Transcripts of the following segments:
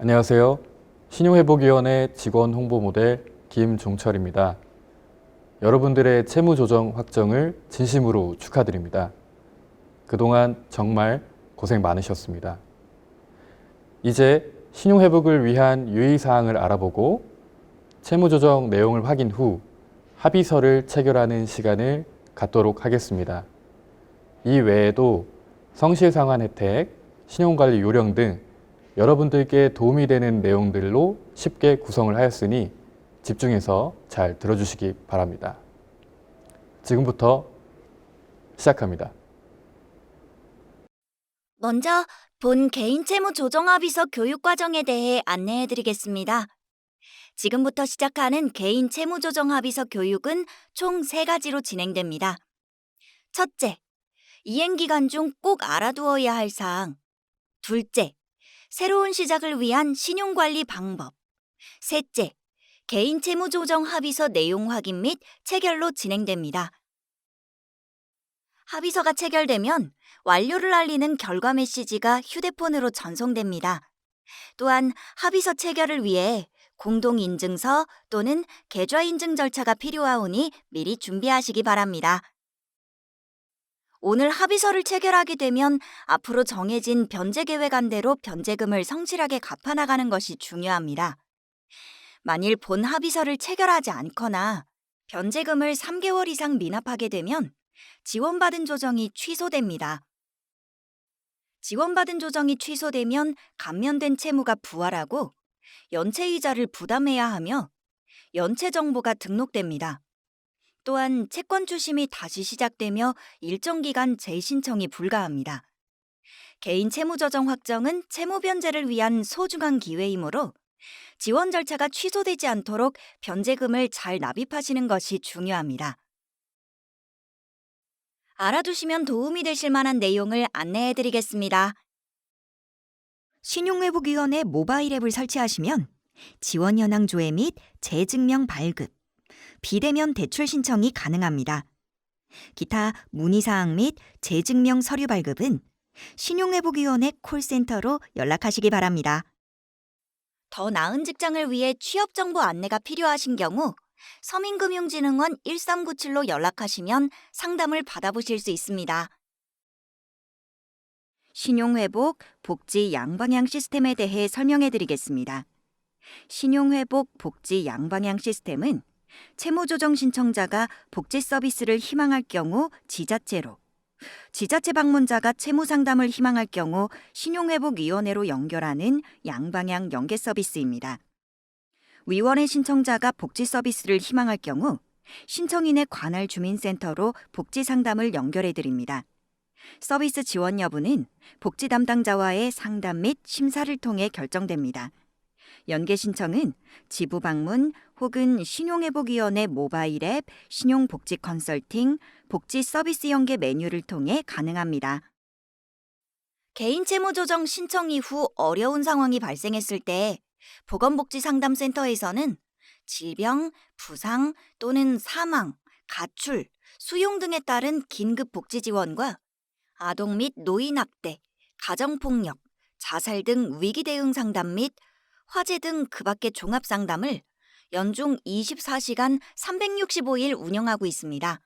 안녕하세요. 신용회복위원회 직원 홍보 모델 김종철입니다. 여러분들의 채무조정 확정을 진심으로 축하드립니다. 그동안 정말 고생 많으셨습니다. 이제 신용회복을 위한 유의사항을 알아보고 채무조정 내용을 확인 후 합의서를 체결하는 시간을 갖도록 하겠습니다. 이 외에도 성실상환 혜택, 신용관리 요령 등 여러분들께 도움이 되는 내용들로 쉽게 구성을 하였으니 집중해서 잘 들어주시기 바랍니다. 지금부터 시작합니다. 먼저 본 개인채무조정합의서 교육과정에 대해 안내해드리겠습니다. 지금부터 시작하는 개인채무조정합의서 교육은 총 3가지로 진행됩니다. 첫째, 이행기간 중 꼭 알아두어야 할 사항. 둘째, 새로운 시작을 위한 신용관리 방법. 셋째, 개인채무조정합의서 내용 확인 및 체결로 진행됩니다. 합의서가 체결되면 완료를 알리는 결과 메시지가 휴대폰으로 전송됩니다. 또한 합의서 체결을 위해 공동인증서 또는 계좌인증 절차가 필요하오니 미리 준비하시기 바랍니다. 오늘 합의서를 체결하게 되면 앞으로 정해진 변제계획안대로 변제금을 성실하게 갚아나가는 것이 중요합니다. 만일 본 합의서를 체결하지 않거나 변제금을 3개월 이상 미납하게 되면 지원받은 조정이 취소됩니다. 지원받은 조정이 취소되면 감면된 채무가 부활하고 연체이자를 부담해야 하며 연체 정보가 등록됩니다. 또한 채권 추심이 다시 시작되며 일정 기간 재신청이 불가합니다. 개인 채무조정 확정은 채무 변제를 위한 소중한 기회이므로 지원 절차가 취소되지 않도록 변제금을 잘 납입하시는 것이 중요합니다. 알아두시면 도움이 되실 만한 내용을 안내해드리겠습니다. 신용회복위원회 모바일 앱을 설치하시면 지원 현황 조회 및 재증명 발급, 비대면 대출 신청이 가능합니다. 기타 문의사항 및 재증명 서류 발급은 신용회복위원회 콜센터로 연락하시기 바랍니다. 더 나은 직장을 위해 취업정보 안내가 필요하신 경우 서민금융진흥원 1397로 연락하시면 상담을 받아보실 수 있습니다. 신용회복, 복지 양방향 시스템에 대해 설명해드리겠습니다. 신용회복, 복지 양방향 시스템은 채무조정 신청자가 복지 서비스를 희망할 경우 지자체로, 지자체 방문자가 채무상담을 희망할 경우 신용회복위원회로 연결하는 양방향 연계 서비스입니다. 위원회 신청자가 복지 서비스를 희망할 경우 신청인의 관할 주민센터로 복지 상담을 연결해드립니다. 서비스 지원 여부는 복지 담당자와의 상담 및 심사를 통해 결정됩니다. 연계 신청은 지부 방문 혹은 신용회복위원회 모바일 앱, 신용복지 컨설팅, 복지 서비스 연계 메뉴를 통해 가능합니다. 개인 채무조정 신청 이후 어려운 상황이 발생했을 때 보건복지상담센터에서는 질병, 부상 또는 사망, 가출, 수용 등에 따른 긴급복지 지원과 아동 및 노인 학대, 가정폭력, 자살 등 위기 대응 상담 및 화재 등 그 밖의 종합 상담을 연중 24시간 365일 운영하고 있습니다.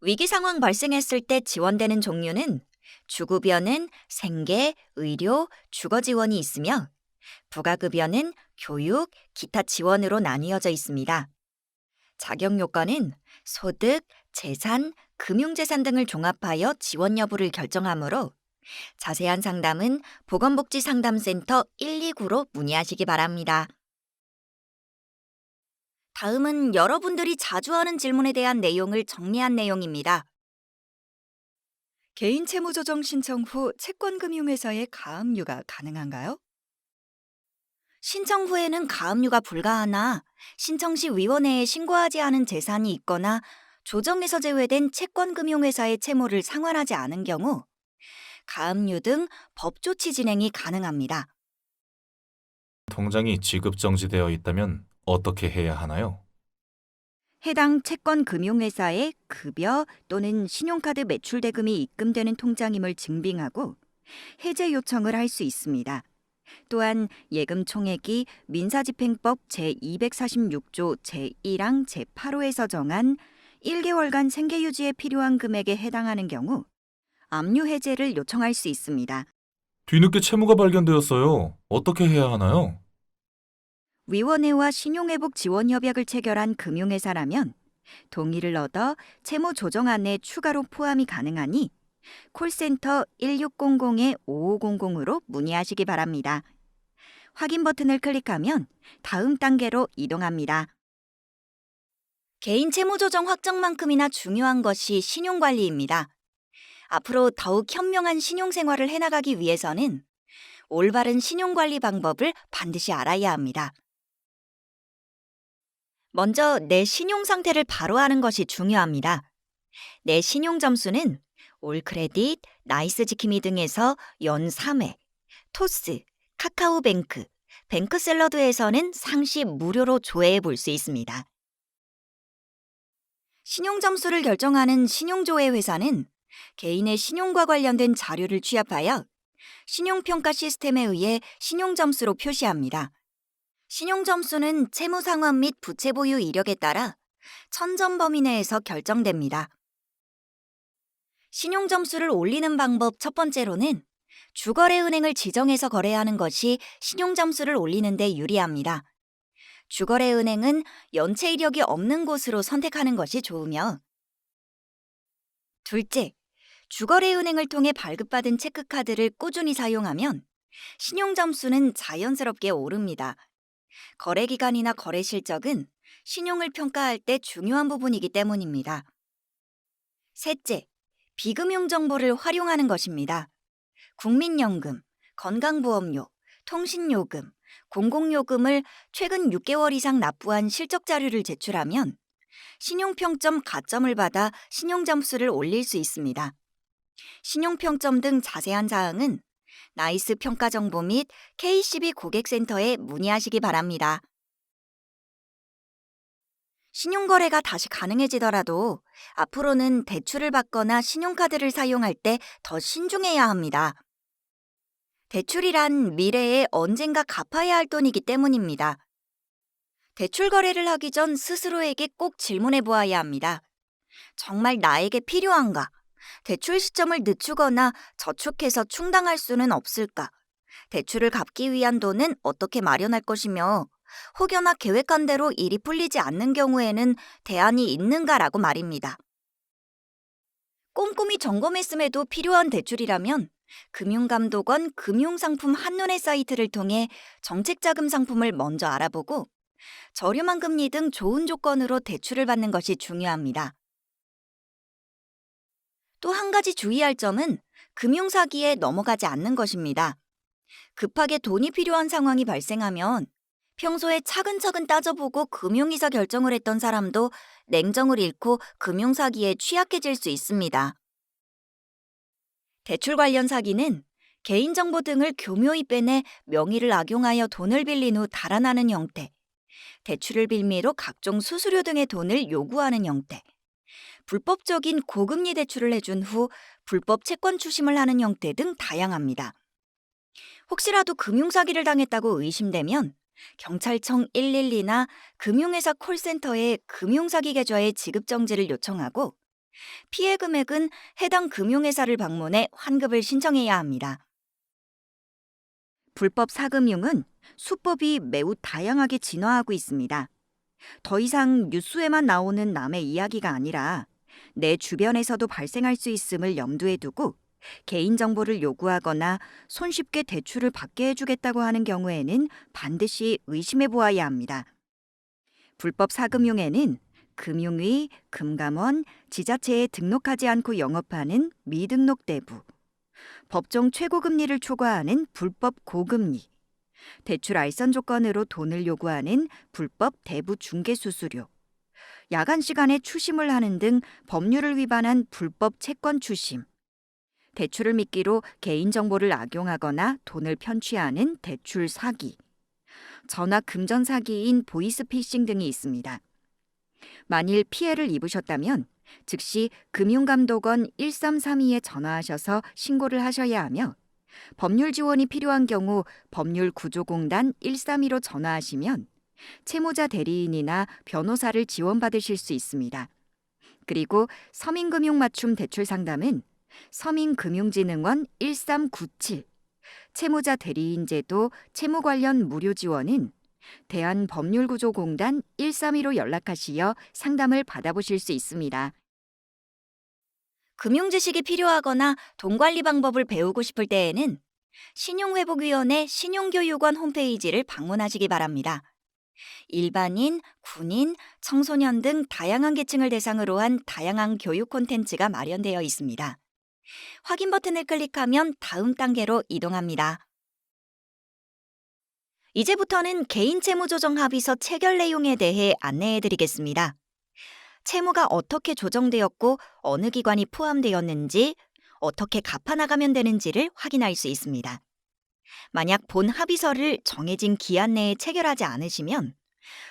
위기 상황 발생했을 때 지원되는 종류는 주급여는 생계, 의료, 주거 지원이 있으며 부가급여는 교육, 기타 지원으로 나뉘어져 있습니다. 자격 요건은 소득, 재산, 금융재산 등을 종합하여 지원 여부를 결정하므로 자세한 상담은 보건복지상담센터 129로 문의하시기 바랍니다. 다음은 여러분들이 자주 하는 질문에 대한 내용을 정리한 내용입니다. 개인 채무조정 신청 후 채권금융회사의 가압류가 가능한가요? 신청 후에는 가압류가 불가하나 신청 시 위원회에 신고하지 않은 재산이 있거나 조정에서 제외된 채권금융회사의 채무를 상환하지 않은 경우 가압류 등 법조치 진행이 가능합니다. 통장이 지급정지되어 있다면 어떻게 해야 하나요? 해당 채권금융회사에 급여 또는 신용카드 매출 대금이 입금되는 통장임을 증빙하고 해제 요청을 할 수 있습니다. 또한 예금 총액이 민사집행법 제246조 제1항 제8호에서 정한 1개월간 생계 유지에 필요한 금액에 해당하는 경우 압류 해제를 요청할 수 있습니다. 뒤늦게 채무가 발견되었어요. 어떻게 해야 하나요? 위원회와 신용회복 지원 협약을 체결한 금융회사라면 동의를 얻어 채무 조정안에 추가로 포함이 가능하니 콜센터 1600-5500으로 문의하시기 바랍니다. 확인 버튼을 클릭하면 다음 단계로 이동합니다. 개인 채무 조정 확정만큼이나 중요한 것이 신용관리입니다. 앞으로 더욱 현명한 신용생활을 해나가기 위해서는 올바른 신용관리 방법을 반드시 알아야 합니다. 먼저 내 신용 상태를 바로 아는 것이 중요합니다. 내 신용 점수는 올크레딧, 나이스지킴이 등에서 연 3회, 토스, 카카오뱅크, 뱅크샐러드에서는 상시 무료로 조회해 볼 수 있습니다. 신용 점수를 결정하는 신용조회 회사는 개인의 신용과 관련된 자료를 취합하여 신용평가 시스템에 의해 신용 점수로 표시합니다. 신용 점수는 채무 상환 및 부채 보유 이력에 따라 1000점 범위 내에서 결정됩니다. 신용 점수를 올리는 방법 첫 번째로는 주거래은행을 지정해서 거래하는 것이 신용 점수를 올리는 데 유리합니다. 주거래은행은 연체 이력이 없는 곳으로 선택하는 것이 좋으며, 둘째, 주거래은행을 통해 발급받은 체크카드를 꾸준히 사용하면 신용 점수는 자연스럽게 오릅니다. 거래 기간이나 거래 실적은 신용을 평가할 때 중요한 부분이기 때문입니다. 셋째, 비금융 정보를 활용하는 것입니다. 국민연금, 건강보험료, 통신요금, 공공요금을 최근 6개월 이상 납부한 실적 자료를 제출하면 신용평점 가점을 받아 신용점수를 올릴 수 있습니다. 신용평점 등 자세한 사항은 나이스 평가정보 및 KCB 고객센터에 문의하시기 바랍니다. 신용거래가 다시 가능해지더라도 앞으로는 대출을 받거나 신용카드를 사용할 때 더 신중해야 합니다. 대출이란 미래에 언젠가 갚아야 할 돈이기 때문입니다. 대출 거래를 하기 전 스스로에게 꼭 질문해 보아야 합니다. 정말 나에게 필요한가? 대출 시점을 늦추거나 저축해서 충당할 수는 없을까? 대출을 갚기 위한 돈은 어떻게 마련할 것이며 혹여나 계획한 대로 일이 풀리지 않는 경우에는 대안이 있는가라고 말입니다. 꼼꼼히 점검했음에도 필요한 대출이라면 금융감독원 금융상품 한눈에 사이트를 통해 정책자금 상품을 먼저 알아보고 저렴한 금리 등 좋은 조건으로 대출을 받는 것이 중요합니다. 또 한 가지 주의할 점은 금융사기에 넘어가지 않는 것입니다. 급하게 돈이 필요한 상황이 발생하면 평소에 차근차근 따져보고 금융이사 결정을 했던 사람도 냉정을 잃고 금융사기에 취약해질 수 있습니다. 대출 관련 사기는 개인정보 등을 교묘히 빼내 명의를 악용하여 돈을 빌린 후 달아나는 형태, 대출을 빌미로 각종 수수료 등의 돈을 요구하는 형태, 불법적인 고금리 대출을 해준 후 불법 채권 추심을 하는 형태 등 다양합니다. 혹시라도 금융사기를 당했다고 의심되면 경찰청 112나 금융회사 콜센터에 금융사기 계좌의 지급정지를 요청하고 피해 금액은 해당 금융회사를 방문해 환급을 신청해야 합니다. 불법 사금융은 수법이 매우 다양하게 진화하고 있습니다. 더 이상 뉴스에만 나오는 남의 이야기가 아니라 내 주변에서도 발생할 수 있음을 염두에 두고 개인정보를 요구하거나 손쉽게 대출을 받게 해주겠다고 하는 경우에는 반드시 의심해 보아야 합니다. 불법 사금융에는 금융위, 금감원, 지자체에 등록하지 않고 영업하는 미등록 대부, 법정 최고금리를 초과하는 불법 고금리, 대출 알선 조건으로 돈을 요구하는 불법 대부 중개 수수료, 야간 시간에 추심을 하는 등 법률을 위반한 불법 채권 추심, 대출을 미끼로 개인정보를 악용하거나 돈을 편취하는 대출 사기, 전화 금전 사기인 보이스피싱 등이 있습니다. 만일 피해를 입으셨다면 즉시 금융감독원 1332에 전화하셔서 신고를 하셔야 하며 법률 지원이 필요한 경우 법률구조공단 132로 전화하시면 채무자 대리인이나 변호사를 지원받으실 수 있습니다. 그리고 서민금융맞춤 대출 상담은 서민금융진흥원 1397, 채무자 대리인 제도 채무 관련 무료 지원은 대한법률구조공단 132로 연락하시어 상담을 받아보실 수 있습니다. 금융 지식이 필요하거나 돈 관리 방법을 배우고 싶을 때에는 신용회복위원회 신용교육원 홈페이지를 방문하시기 바랍니다. 일반인, 군인, 청소년 등 다양한 계층을 대상으로 한 다양한 교육 콘텐츠가 마련되어 있습니다. 확인 버튼을 클릭하면 다음 단계로 이동합니다. 이제부터는 개인채무조정합의서 체결 내용에 대해 안내해드리겠습니다. 채무가 어떻게 조정되었고 어느 기관이 포함되었는지, 어떻게 갚아나가면 되는지를 확인할 수 있습니다. 만약 본 합의서를 정해진 기한 내에 체결하지 않으시면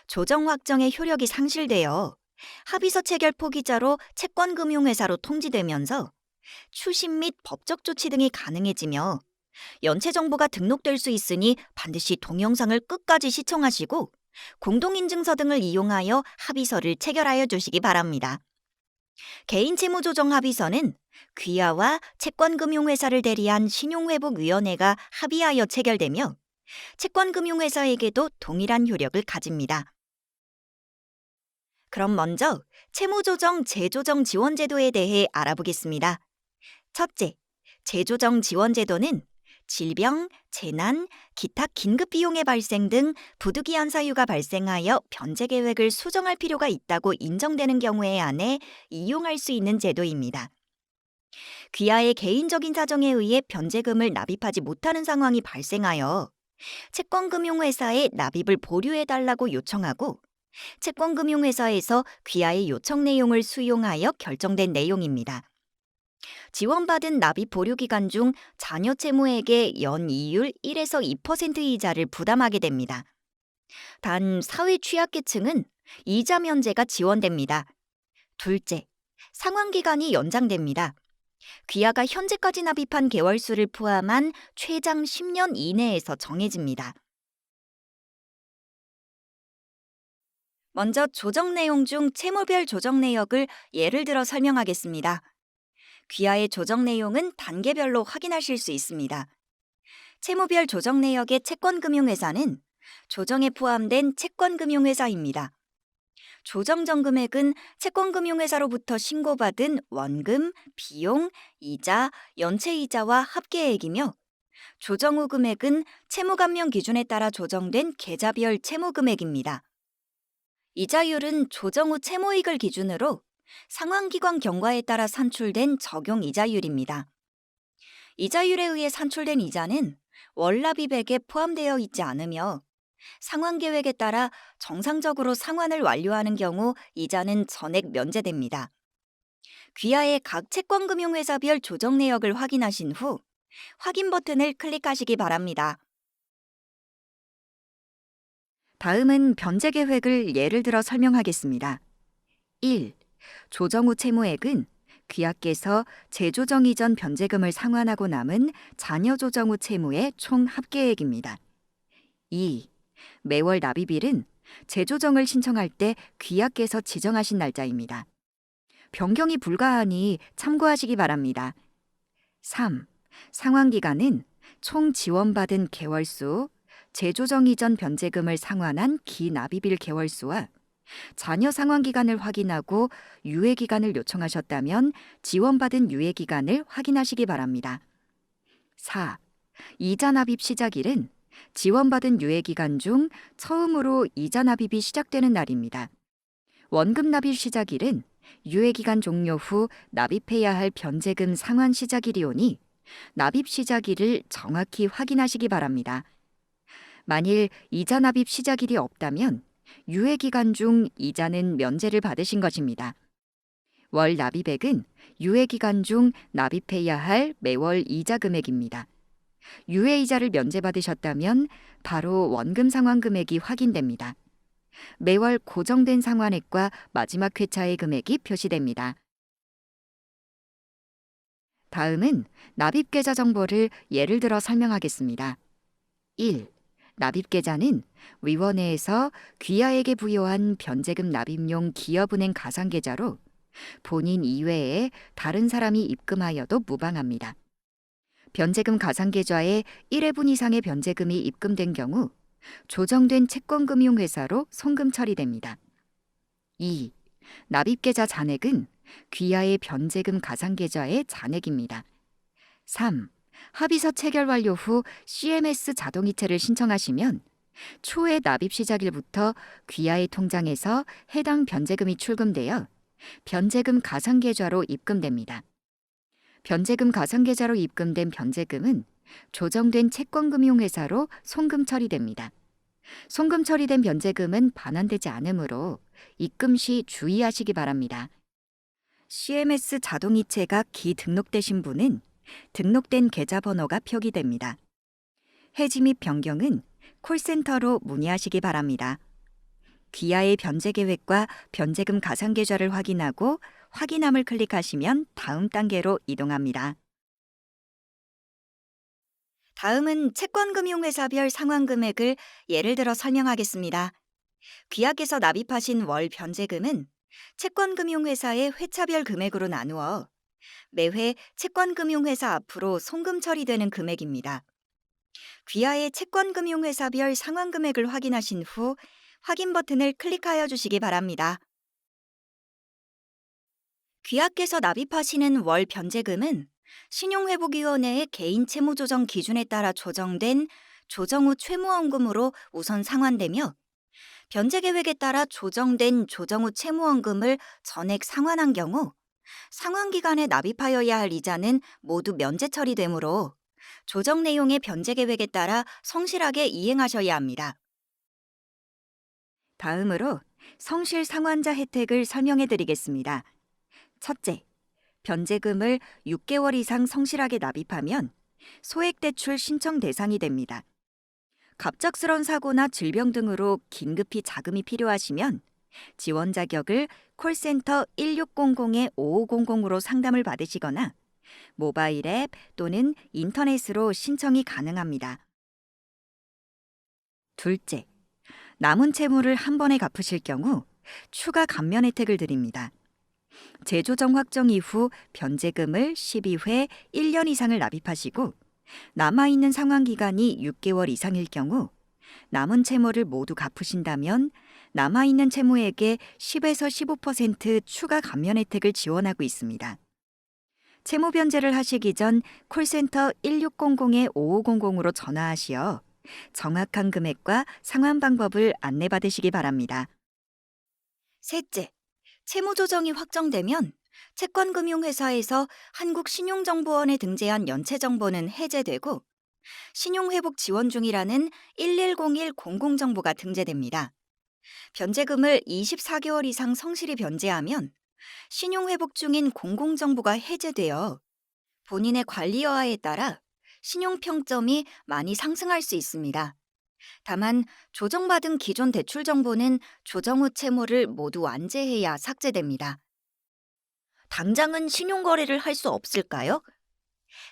조정 확정의 효력이 상실되어 합의서 체결 포기자로 채권금융회사로 통지되면서 추심 및 법적 조치 등이 가능해지며 연체 정보가 등록될 수 있으니 반드시 동영상을 끝까지 시청하시고 공동인증서 등을 이용하여 합의서를 체결하여 주시기 바랍니다. 개인채무조정합의서는 귀하와 채권금융회사를 대리한 신용회복위원회가 합의하여 체결되며 채권금융회사에게도 동일한 효력을 가집니다. 그럼 먼저 채무조정 재조정 지원제도에 대해 알아보겠습니다. 첫째, 재조정 지원제도는 질병, 재난, 기타 긴급 비용의 발생 등 부득이한 사유가 발생하여 변제 계획을 수정할 필요가 있다고 인정되는 경우에 한해 이용할 수 있는 제도입니다. 귀하의 개인적인 사정에 의해 변제금을 납입하지 못하는 상황이 발생하여 채권금융회사에 납입을 보류해달라고 요청하고 채권금융회사에서 귀하의 요청 내용을 수용하여 결정된 내용입니다. 지원받은 납입 보류 기간 중 자녀 채무액의 연이율 1에서 2% 이자를 부담하게 됩니다. 단 사회 취약계층은 이자 면제가 지원됩니다. 둘째, 상환 기간이 연장됩니다. 귀하가 현재까지 납입한 개월수를 포함한 최장 10년 이내에서 정해집니다. 먼저 조정 내용 중 채무별 조정 내역을 예를 들어 설명하겠습니다. 귀하의 조정 내용은 단계별로 확인하실 수 있습니다. 채무별 조정 내역의 채권금융회사는 조정에 포함된 채권금융회사입니다. 조정 전 금액은 채권금융회사로부터 신고받은 원금, 비용, 이자, 연체이자와 합계액이며 조정 후 금액은 채무감면 기준에 따라 조정된 계좌별 채무금액입니다. 이자율은 조정 후 채무이익을 기준으로 상환기관 경과에 따라 산출된 적용 이자율입니다. 이자율에 의해 산출된 이자는 월납입액에 포함되어 있지 않으며 상환계획에 따라 정상적으로 상환을 완료하는 경우 이자는 전액 면제됩니다. 귀하의 각 채권금융회사별 조정 내역을 확인하신 후 확인 버튼을 클릭하시기 바랍니다. 다음은 변제 계획을 예를 들어 설명하겠습니다. 1. 조정 후 채무액은 귀하께서 재조정 이전 변제금을 상환하고 남은 자녀 조정 후 채무의 총 합계액입니다. 2. 매월 납입일은 재조정을 신청할 때 귀하께서 지정하신 날짜입니다. 변경이 불가하니 참고하시기 바랍니다. 3. 상환기간은 총 지원받은 개월수, 재조정 이전 변제금을 상환한 기납입일 개월수와 자녀 상환기간을 확인하고 유예기간을 요청하셨다면 지원받은 유예기간을 확인하시기 바랍니다. 4. 이자 납입 시작일은 지원받은 유예기간 중 처음으로 이자 납입이 시작되는 날입니다. 원금 납입 시작일은 유예기간 종료 후 납입해야 할 변제금 상환 시작일이오니 납입 시작일을 정확히 확인하시기 바랍니다. 만일 이자 납입 시작일이 없다면 유예기간 중 이자는 면제를 받으신 것입니다. 월 납입액은 유예기간 중 납입해야 할 매월 이자 금액입니다. 유예이자를 면제받으셨다면 바로 원금 상환 금액이 확인됩니다. 매월 고정된 상환액과 마지막 회차의 금액이 표시됩니다. 다음은 납입계좌 정보를 예를 들어 설명하겠습니다. 1. 납입계좌는 위원회에서 귀하에게 부여한 변제금 납입용 기업은행 가상계좌로 본인 이외에 다른 사람이 입금하여도 무방합니다. 변제금 가상계좌에 1회분 이상의 변제금이 입금된 경우 조정된 채권금융회사로 송금 처리됩니다. 2. 납입계좌 잔액은 귀하의 변제금 가상계좌의 잔액입니다. 3. 합의서 체결 완료 후 CMS 자동이체를 신청하시면 초의 납입 시작일부터 귀하의 통장에서 해당 변제금이 출금되어 변제금 가상계좌로 입금됩니다. 변제금 가상계좌로 입금된 변제금은 조정된 채권금융회사로 송금 처리됩니다. 송금 처리된 변제금은 반환되지 않으므로 입금 시 주의하시기 바랍니다. CMS 자동이체가 기등록되신 분은 등록된 계좌번호가 표기됩니다. 해지 및 변경은 콜센터로 문의하시기 바랍니다. 귀하의 변제 계획과 변제금 가상계좌를 확인하고 확인함을 클릭하시면 다음 단계로 이동합니다. 다음은 채권금융회사별 상환 금액을 예를 들어 설명하겠습니다. 귀하께서 납입하신 월 변제금은 채권금융회사의 회차별 금액으로 나누어 매회 채권금융회사 앞으로 송금 처리되는 금액입니다. 귀하의 채권금융회사별 상환 금액을 확인하신 후 확인 버튼을 클릭하여 주시기 바랍니다. 귀하께서 납입하시는 월 변제금은 신용회복위원회의 개인 채무조정 기준에 따라 조정된 조정 후 채무원금으로 우선 상환되며 변제계획에 따라 조정된 조정 후 채무원금을 전액 상환한 경우 상환기간에 납입하여야 할 이자는 모두 면제 처리되므로 조정 내용의 변제계획에 따라 성실하게 이행하셔야 합니다. 다음으로 성실 상환자 혜택을 설명해 드리겠습니다. 첫째, 변제금을 6개월 이상 성실하게 납입하면 소액대출 신청 대상이 됩니다. 갑작스런 사고나 질병 등으로 긴급히 자금이 필요하시면 지원 자격을 콜센터 1600-5500으로 상담을 받으시거나 모바일 앱 또는 인터넷으로 신청이 가능합니다. 둘째, 남은 채무를 한 번에 갚으실 경우 추가 감면 혜택을 드립니다. 재조정 확정 이후 변제금을 12회 1년 이상을 납입하시고 남아있는 상환기간이 6개월 이상일 경우 남은 채무를 모두 갚으신다면 남아있는 채무액의 10에서 15% 추가 감면 혜택을 지원하고 있습니다. 채무 변제를 하시기 전 콜센터 1600-5500으로 전화하시어 정확한 금액과 상환 방법을 안내받으시기 바랍니다. 셋째, 채무 조정이 확정되면 채권금융회사에서 한국신용정보원에 등재한 연체정보는 해제되고 신용회복 지원 중이라는 1101 공공정보가 등재됩니다. 변제금을 24개월 이상 성실히 변제하면 신용회복 중인 공공정보가 해제되어 본인의 관리 여하에 따라 신용평점이 많이 상승할 수 있습니다. 다만 조정받은 기존 대출 정보는 조정 후 채무를 모두 완제해야 삭제됩니다. 당장은 신용거래를 할 수 없을까요?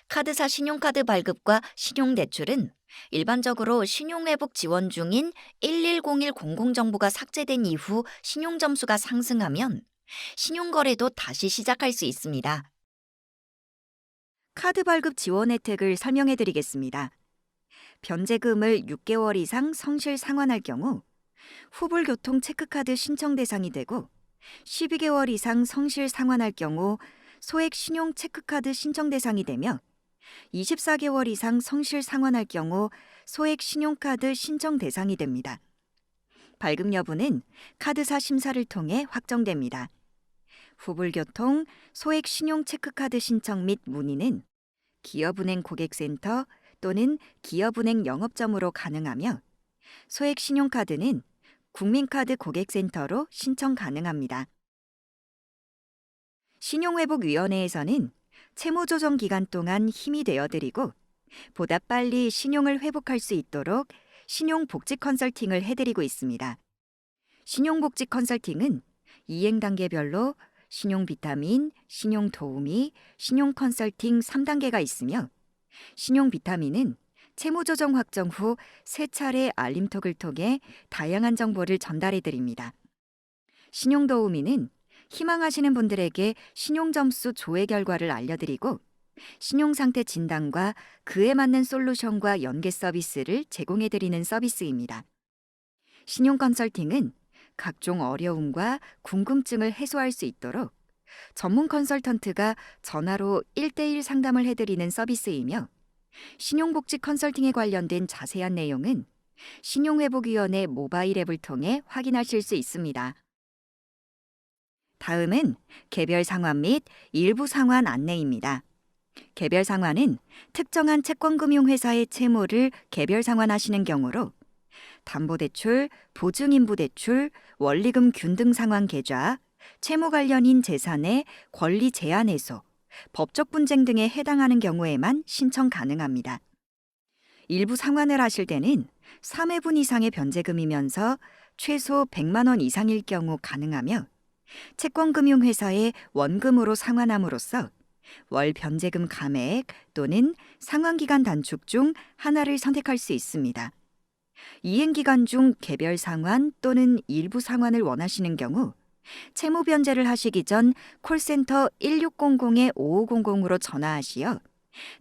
카드사 신용카드 발급과 신용대출은 일반적으로 신용회복 지원 중인 1101 공공정보가 삭제된 이후 신용점수가 상승하면 신용거래도 다시 시작할 수 있습니다. 카드 발급 지원 혜택을 설명해 드리겠습니다. 변제금을 6개월 이상 성실 상환할 경우 후불교통 체크카드 신청 대상이 되고 12개월 이상 성실 상환할 경우 소액 신용 체크카드 신청 대상이 되며 24개월 이상 성실 상환할 경우 소액 신용카드 신청 대상이 됩니다. 발급 여부는 카드사 심사를 통해 확정됩니다. 후불교통, 소액 신용 체크카드 신청 및 문의는 기업은행 고객센터 또는 기업은행 영업점으로 가능하며 소액 신용카드는 국민카드 고객센터로 신청 가능합니다. 신용회복위원회에서는 채무조정 기간 동안 힘이 되어드리고 보다 빨리 신용을 회복할 수 있도록 신용복지 컨설팅을 해드리고 있습니다. 신용복지 컨설팅은 이행 단계별로 신용 비타민, 신용 도우미, 신용 컨설팅 3단계가 있으며 신용 비타민은 채무 조정 확정 후 3차례 알림톡을 통해 다양한 정보를 전달해 드립니다. 신용 도우미는 희망하시는 분들에게 신용 점수 조회 결과를 알려드리고 신용 상태 진단과 그에 맞는 솔루션과 연계 서비스를 제공해 드리는 서비스입니다. 신용 컨설팅은 각종 어려움과 궁금증을 해소할 수 있도록 전문 컨설턴트가 전화로 1대1 상담을 해드리는 서비스이며 신용복지 컨설팅에 관련된 자세한 내용은 신용회복위원회 모바일 앱을 통해 확인하실 수 있습니다. 다음은 개별 상환 및 일부 상환 안내입니다. 개별 상환은 특정한 채권금융회사의 채무를 개별 상환하시는 경우로 담보대출, 보증인부대출, 원리금 균등 상환 계좌, 채무 관련인 재산의 권리 제한 해소, 법적 분쟁 등에 해당하는 경우에만 신청 가능합니다. 일부 상환을 하실 때는 3회분 이상의 변제금이면서 최소 100만 원 이상일 경우 가능하며 채권금융회사에 원금으로 상환함으로써 월 변제금 감액 또는 상환기간 단축 중 하나를 선택할 수 있습니다. 이행기간 중 개별 상환 또는 일부 상환을 원하시는 경우 채무 변제를 하시기 전 콜센터 1600-5500으로 전화하시어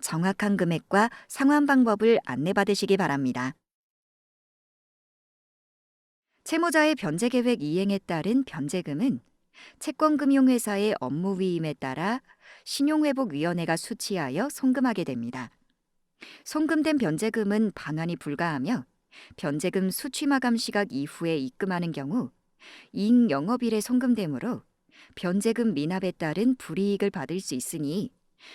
정확한 금액과 상환 방법을 안내받으시기 바랍니다. 채무자의 변제 계획 이행에 따른 변제금은 채권금융회사의 업무 위임에 따라 신용회복위원회가 수취하여 송금하게 됩니다. 송금된 변제금은 반환이 불가하며 변제금 수취 마감 시각 이후에 입금하는 경우 이익 영업일에 송금되므로 변제금 미납에 따른 불이익을 받을 수 있으니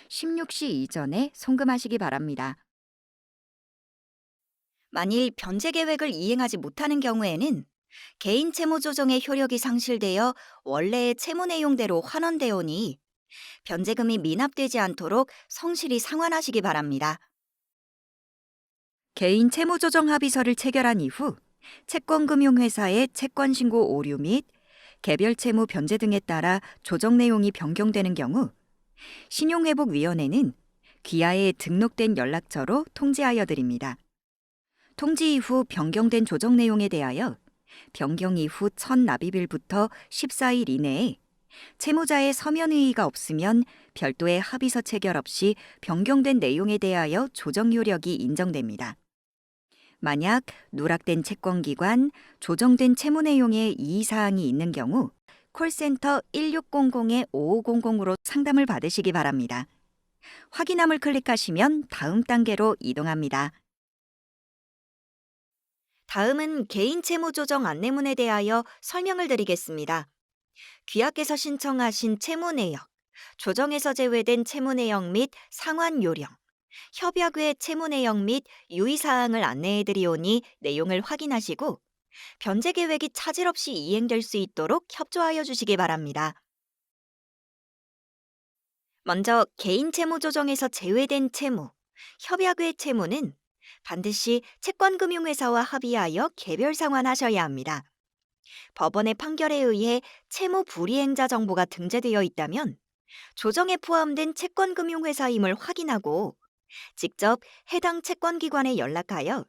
16시 이전에 송금하시기 바랍니다. 만일 변제 계획을 이행하지 못하는 경우에는 개인 채무 조정의 효력이 상실되어 원래의 채무 내용대로 환원되오니 변제금이 미납되지 않도록 성실히 상환하시기 바랍니다. 개인 채무조정 합의서를 체결한 이후 채권금융회사의 채권신고 오류 및 개별 채무 변제 등에 따라 조정 내용이 변경되는 경우 신용회복위원회는 귀하에 등록된 연락처로 통지하여 드립니다. 통지 이후 변경된 조정 내용에 대하여 변경 이후 첫 납입일부터 14일 이내에 채무자의 서면 의의가 없으면 별도의 합의서 체결 없이 변경된 내용에 대하여 조정 효력이 인정됩니다. 만약 누락된 채권기관, 조정된 채무 내용에 이의사항이 있는 경우 콜센터 1600-5500으로 상담을 받으시기 바랍니다. 확인함을 클릭하시면 다음 단계로 이동합니다. 다음은 개인 채무 조정 안내문에 대하여 설명을 드리겠습니다. 귀하께서 신청하신 채무 내역, 조정에서 제외된 채무 내역 및 상환 요령, 협약 외 채무 내역 및 유의사항을 안내해드리오니 내용을 확인하시고 변제 계획이 차질 없이 이행될 수 있도록 협조하여 주시기 바랍니다. 먼저 개인 채무 조정에서 제외된 채무, 협약 외 채무는 반드시 채권금융회사와 합의하여 개별 상환하셔야 합니다. 법원의 판결에 의해 채무 불이행자 정보가 등재되어 있다면 조정에 포함된 채권금융회사임을 확인하고 직접 해당 채권기관에 연락하여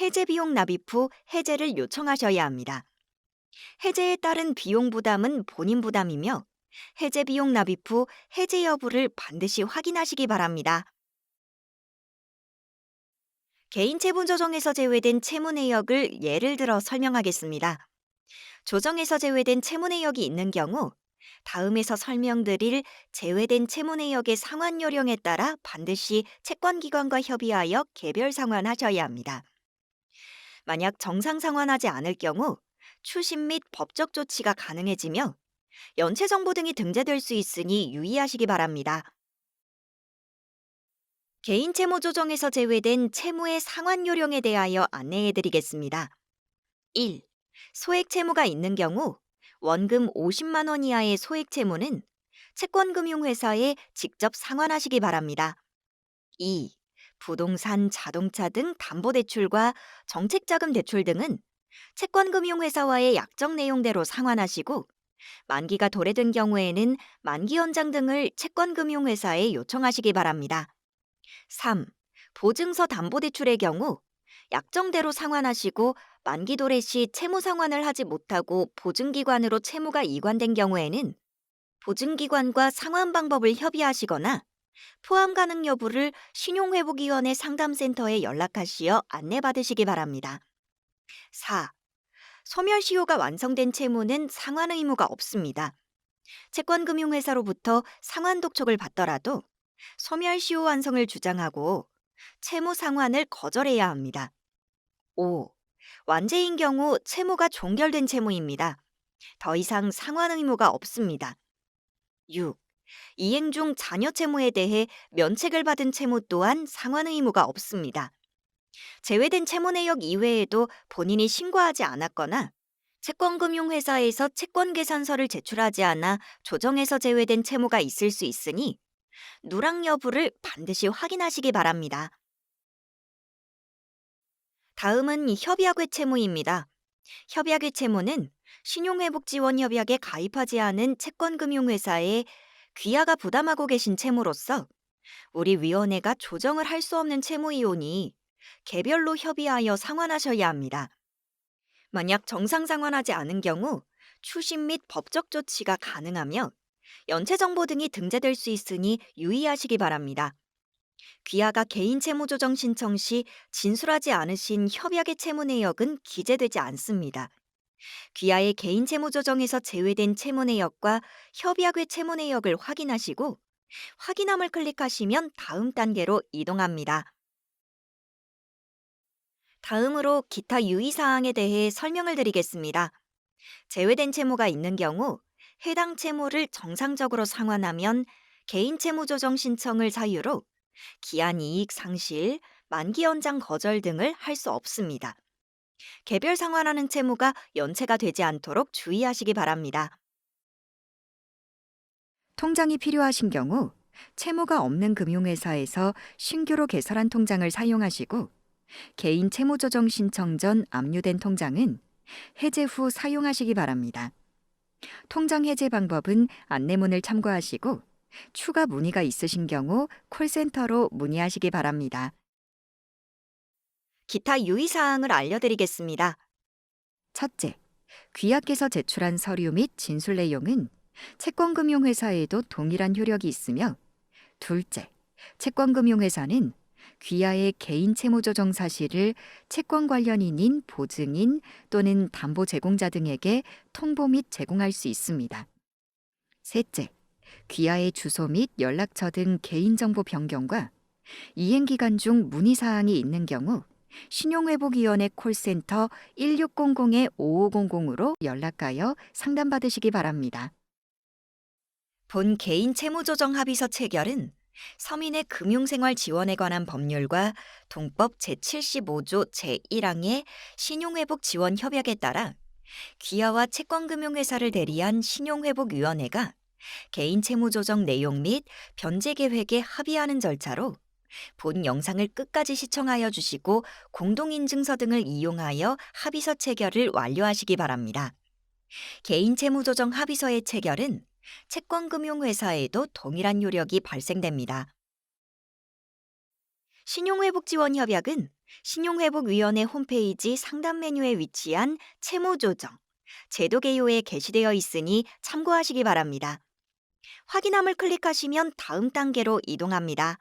해제 비용 납입 후 해제를 요청하셔야 합니다. 해제에 따른 비용 부담은 본인 부담이며 해제 비용 납입 후 해제 여부를 반드시 확인하시기 바랍니다. 개인 채무 조정에서 제외된 채무 내역을 예를 들어 설명하겠습니다. 조정에서 제외된 채무 내역이 있는 경우 다음에서 설명드릴 제외된 채무 내역의 상환 요령에 따라 반드시 채권기관과 협의하여 개별 상환하셔야 합니다. 만약 정상 상환하지 않을 경우 추심 및 법적 조치가 가능해지며 연체 정보 등이 등재될 수 있으니 유의하시기 바랍니다. 개인 채무 조정에서 제외된 채무의 상환 요령에 대하여 안내해드리겠습니다. 1. 소액 채무가 있는 경우 원금 50만 원 이하의 소액 채무는 채권금융회사에 직접 상환하시기 바랍니다. 2. 부동산, 자동차 등 담보대출과 정책자금 대출 등은 채권금융회사와의 약정 내용대로 상환하시고 만기가 도래된 경우에는 만기 연장 등을 채권금융회사에 요청하시기 바랍니다. 3. 보증서 담보대출의 경우 약정대로 상환하시고 만기 도래 시 채무 상환을 하지 못하고 보증기관으로 채무가 이관된 경우에는 보증기관과 상환 방법을 협의하시거나 포함 가능 여부를 신용회복위원회 상담센터에 연락하시어 안내받으시기 바랍니다. 4. 소멸시효가 완성된 채무는 상환 의무가 없습니다. 채권금융회사로부터 상환 독촉을 받더라도 소멸시효 완성을 주장하고 채무 상환을 거절해야 합니다. 5. 완제인 경우 채무가 종결된 채무입니다. 더 이상 상환 의무가 없습니다. 6. 이행 중 잔여 채무에 대해 면책을 받은 채무 또한 상환 의무가 없습니다. 제외된 채무 내역 이외에도 본인이 신고하지 않았거나 채권금융회사에서 채권계산서를 제출하지 않아 조정에서 제외된 채무가 있을 수 있으니 누락 여부를 반드시 확인하시기 바랍니다. 다음은 협약외 채무입니다. 협약외 채무는 신용회복지원협약에 가입하지 않은 채권금융회사에 귀하가 부담하고 계신 채무로서 우리 위원회가 조정을 할 수 없는 채무이오니 개별로 협의하여 상환하셔야 합니다. 만약 정상 상환하지 않은 경우 추심 및 법적 조치가 가능하며 연체정보 등이 등재될 수 있으니 유의하시기 바랍니다. 귀하가 개인 채무 조정 신청 시 진술하지 않으신 협약의 채무 내역은 기재되지 않습니다. 귀하의 개인 채무 조정에서 제외된 채무 내역과 협약의 채무 내역을 확인하시고 확인함을 클릭하시면 다음 단계로 이동합니다. 다음으로 기타 유의사항에 대해 설명을 드리겠습니다. 제외된 채무가 있는 경우 해당 채무를 정상적으로 상환하면 개인 채무 조정 신청을 사유로 기한 이익 상실, 만기 연장 거절 등을 할 수 없습니다. 개별 상환하는 채무가 연체가 되지 않도록 주의하시기 바랍니다. 통장이 필요하신 경우 채무가 없는 금융회사에서 신규로 개설한 통장을 사용하시고 개인 채무조정 신청 전 압류된 통장은 해제 후 사용하시기 바랍니다. 통장 해제 방법은 안내문을 참고하시고 추가 문의가 있으신 경우 콜센터로 문의하시기 바랍니다. 기타 유의사항을 알려드리겠습니다. 첫째, 귀하께서 제출한 서류 및 진술 내용은 채권금융회사에도 동일한 효력이 있으며 둘째, 채권금융회사는 귀하의 개인 채무조정 사실을 채권 관련인인 보증인 또는 담보 제공자 등에게 통보 및 제공할 수 있습니다. 셋째, 귀하의 주소 및 연락처 등 개인정보 변경과 이행기간 중 문의사항이 있는 경우 신용회복위원회 콜센터 1600-5500으로 연락하여 상담받으시기 바랍니다. 본 개인 채무조정 합의서 체결은 서민의 금융생활 지원에 관한 법률과 동법 제75조 제1항의 신용회복지원협약에 따라 귀하와 채권금융회사를 대리한 신용회복위원회가 개인 채무조정 내용 및 변제계획에 합의하는 절차로 본 영상을 끝까지 시청하여 주시고 공동인증서 등을 이용하여 합의서 체결을 완료하시기 바랍니다. 개인 채무조정 합의서의 체결은 채권금융회사에도 동일한 요력이 발생됩니다. 신용회복지원협약은 신용회복위원회 홈페이지 상담 메뉴에 위치한 채무조정, 제도 개요에 게시되어 있으니 참고하시기 바랍니다. 확인함을 클릭하시면 다음 단계로 이동합니다.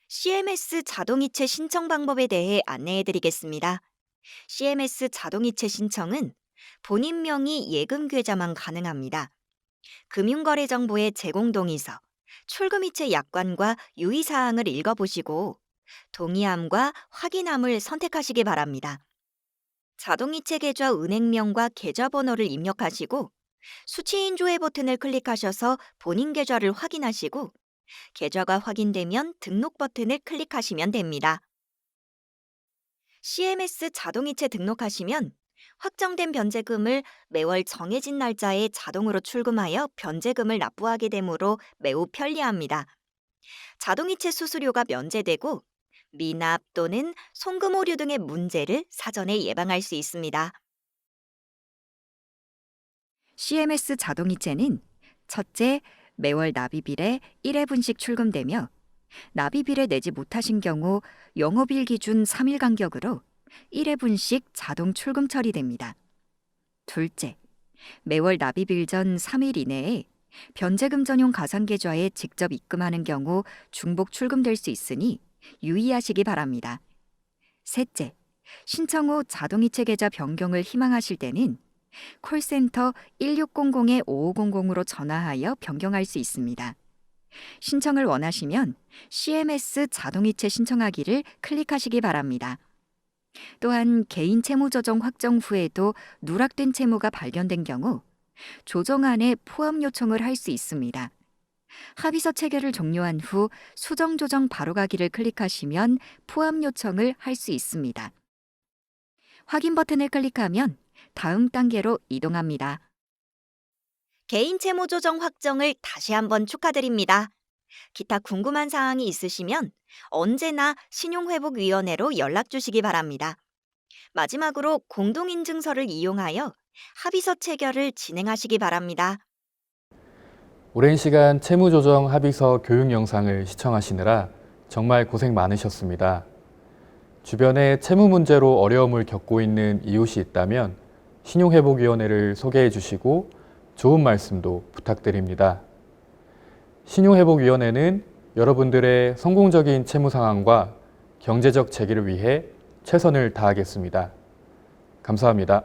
CMS 자동이체 신청 방법에 대해 안내해 드리겠습니다. CMS 자동이체 신청은 본인 명의 예금 계좌만 가능합니다. 금융거래정보의 제공 동의서, 출금이체 약관과 유의사항을 읽어보시고 동의함과 확인함을 선택하시기 바랍니다. 자동이체 계좌 은행명과 계좌번호를 입력하시고 수취인 조회 버튼을 클릭하셔서 본인 계좌를 확인하시고 계좌가 확인되면 등록 버튼을 클릭하시면 됩니다. CMS 자동이체 등록하시면 확정된 변제금을 매월 정해진 날짜에 자동으로 출금하여 변제금을 납부하게 되므로 매우 편리합니다. 자동이체 수수료가 면제되고 미납 또는 송금 오류 등의 문제를 사전에 예방할 수 있습니다. CMS 자동이체는 첫째, 매월 납입일에 1회분씩 출금되며 납입일에 내지 못하신 경우 영업일 기준 3일 간격으로 1회분씩 자동 출금 처리됩니다. 둘째, 매월 납입일 전 3일 이내에 변제금 전용 가상계좌에 직접 입금하는 경우 중복 출금될 수 있으니 유의하시기 바랍니다. 셋째, 신청 후 자동이체 계좌 변경을 희망하실 때는 콜센터 1600-5500으로 전화하여 변경할 수 있습니다. 신청을 원하시면 CMS 자동이체 신청하기를 클릭하시기 바랍니다. 또한 개인 채무 조정 확정 후에도 누락된 채무가 발견된 경우 조정안에 포함 요청을 할 수 있습니다. 합의서 체결을 종료한 후 수정 조정 바로가기를 클릭하시면 포함 요청을 할 수 있습니다. 확인 버튼을 클릭하면 다음 단계로 이동합니다. 개인 채무 조정 확정을 다시 한번 축하드립니다. 기타 궁금한 사항이 있으시면 언제나 신용회복위원회로 연락 주시기 바랍니다. 마지막으로 공동인증서를 이용하여 합의서 체결을 진행하시기 바랍니다. 오랜 시간 채무조정 합의서 교육 영상을 시청하시느라 정말 고생 많으셨습니다. 주변에 채무 문제로 어려움을 겪고 있는 이웃이 있다면 신용회복위원회를 소개해 주시고 좋은 말씀도 부탁드립니다. 신용회복위원회는 여러분들의 성공적인 채무 상황과 경제적 재기를 위해 최선을 다하겠습니다. 감사합니다.